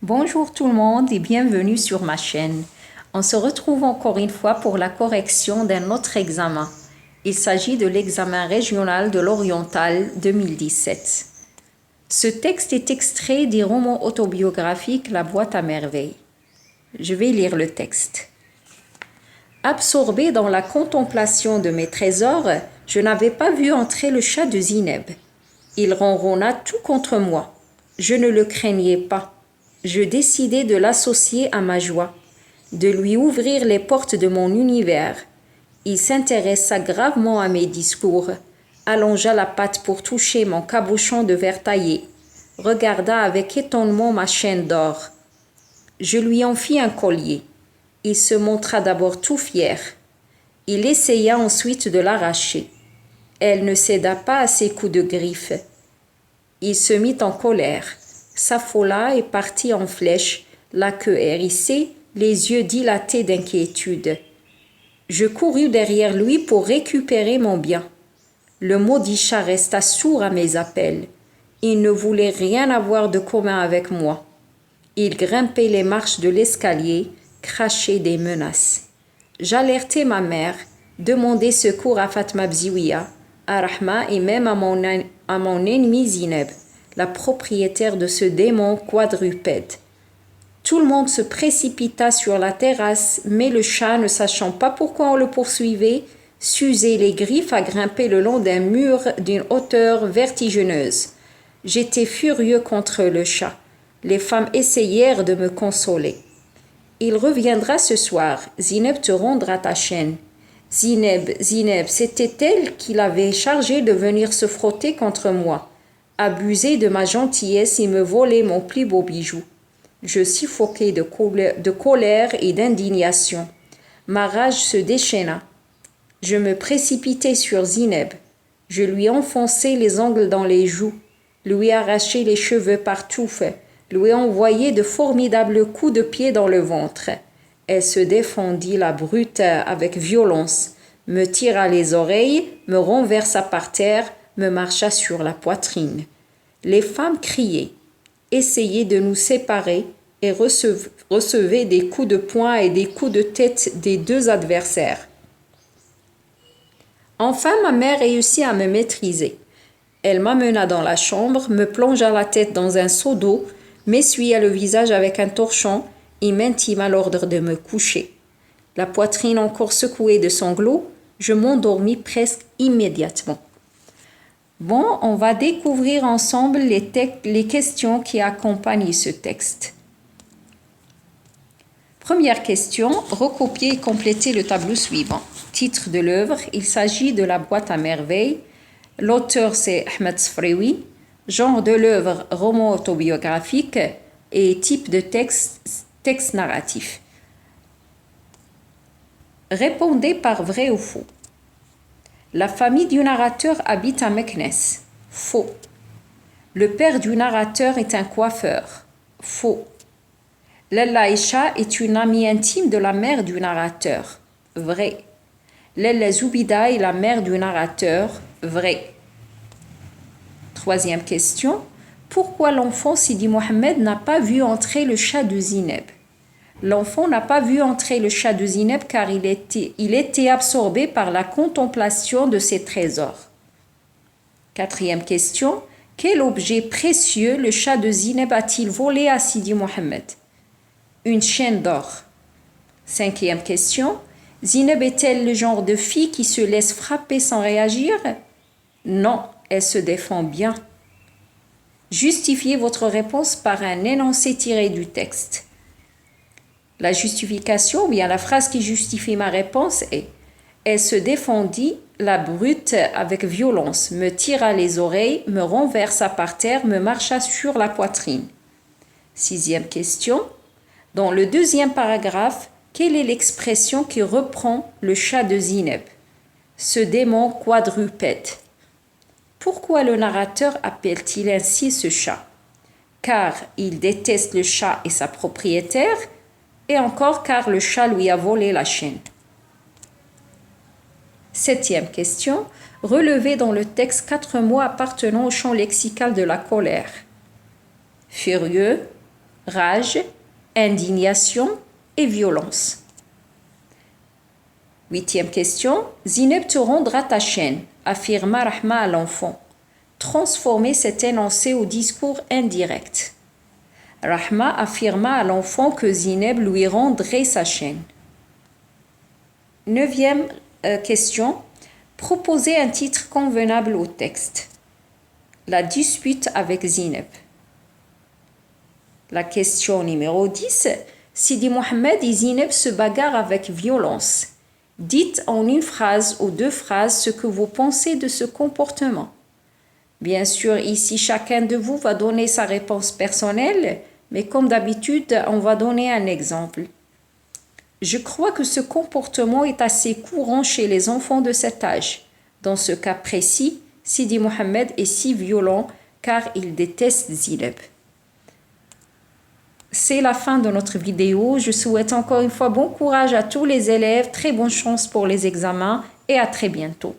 Bonjour tout le monde et bienvenue sur ma chaîne. On se retrouve encore une fois pour la correction d'un autre examen. Il s'agit de l'examen régional de l'Oriental 2017. Ce texte est extrait des romans autobiographiques La boîte à merveilles. Je vais lire le texte. Absorbé dans la contemplation de mes trésors, je n'avais pas vu entrer le chat de Zineb. Il ronronna tout contre moi. Je ne le craignais pas. Je décidai de l'associer à ma joie, de lui ouvrir les portes de mon univers. Il s'intéressa gravement à mes discours, allongea la patte pour toucher mon cabochon de verre taillé, regarda avec étonnement ma chaîne d'or. Je lui en fis un collier. Il se montra d'abord tout fier. Il essaya ensuite de l'arracher. Elle ne céda pas à ses coups de griffe. Il se mit en colère, s'affola et partit en flèche, la queue hérissée, les yeux dilatés d'inquiétude. Je courus derrière lui pour récupérer mon bien. Le maudit chat resta sourd à mes appels. Il ne voulait rien avoir de commun avec moi. Il grimpait les marches de l'escalier, crachait des menaces. J'alertai ma mère, demandai secours à Fatma Bziouia, à Rahma et même à mon ennemi Zineb, la propriétaire de ce démon quadrupède. Tout le monde se précipita sur la terrasse, mais le chat, ne sachant pas pourquoi on le poursuivait, s'usait les griffes à grimper le long d'un mur d'une hauteur vertigineuse. J'étais furieux contre le chat. Les femmes essayèrent de me consoler. Il reviendra ce soir. Zineb te rendra ta chaîne. Zineb, c'était elle qui l'avait chargé de venir se frotter contre moi, abuser de ma gentillesse et me voler mon plus beau bijou. Je suffoquai de colère et d'indignation. Ma rage se déchaîna. Je me précipitai sur Zineb. Je lui enfonçai les ongles dans les joues, lui arrachai les cheveux par touffes, lui envoyai de formidables coups de pied dans le ventre. Elle se défendit, la brute, avec violence, me tira les oreilles, me renversa par terre, me marcha sur la poitrine. Les femmes criaient, essayaient de nous séparer et recevaient des coups de poing et des coups de tête des deux adversaires. Enfin, ma mère réussit à me maîtriser. Elle m'amena dans la chambre, me plongea la tête dans un seau d'eau, m'essuya le visage avec un torchon et m'intima l'ordre de me coucher. La poitrine encore secouée de sanglots, je m'endormis presque immédiatement. Bon, on va découvrir ensemble les questions qui accompagnent ce texte. Première question, recopier et compléter le tableau suivant. Titre de l'œuvre, il s'agit de La boîte à merveilles. L'auteur, c'est Ahmed Sfrewi. Genre de l'œuvre, roman autobiographique. Et type de texte narratif. Répondez par vrai ou faux. La famille du narrateur habite à Meknes. Faux. Le père du narrateur est un coiffeur. Faux. Lella Aïcha est une amie intime de la mère du narrateur. Vrai. Lella Zoubida est la mère du narrateur. Vrai. Troisième question. Pourquoi l'enfant Sidi Mohamed n'a pas vu entrer le chat de Zineb? L'enfant n'a pas vu entrer le chat de Zineb car il était absorbé par la contemplation de ses trésors. Quatrième question. Quel objet précieux le chat de Zineb a-t-il volé à Sidi Mohamed? Une chaîne d'or. Cinquième question. Zineb est-elle le genre de fille qui se laisse frapper sans réagir? Non, elle se défend bien. Justifiez votre réponse par un énoncé tiré du texte. La justification, ou bien la phrase qui justifie ma réponse est « Elle se défendit, la brute, avec violence, me tira les oreilles, me renversa par terre, me marcha sur la poitrine. » Sixième question. Dans le deuxième paragraphe, quelle est l'expression qui reprend le chat de Zineb? Ce démon quadrupède. Pourquoi le narrateur appelle-t-il ainsi ce chat? Car il déteste le chat et sa propriétaire, et encore car le chat lui a volé la chaîne. Septième question. Relevez dans le texte 4 mots appartenant au champ lexical de la colère. Furieux, rage, indignation et violence. 8e question. Zineb te rendra ta chaîne, affirma Rahma à l'enfant. Transformer cet énoncé au discours indirect. Rahma affirma à l'enfant que Zineb lui rendrait sa chaîne. 9e question. Proposer un titre convenable au texte. La dispute avec Zineb. La question numéro 10. Sidi Mohamed et Zineb se bagarrent avec violence. Dites en une phrase ou 2 phrases ce que vous pensez de ce comportement. Bien sûr, ici, chacun de vous va donner sa réponse personnelle, mais comme d'habitude, on va donner un exemple. Je crois que ce comportement est assez courant chez les enfants de cet âge. Dans ce cas précis, Sidi Mohamed est si violent car il déteste Zineb. C'est la fin de notre vidéo. Je souhaite encore une fois bon courage à tous les élèves, très bonne chance pour les examens et à très bientôt.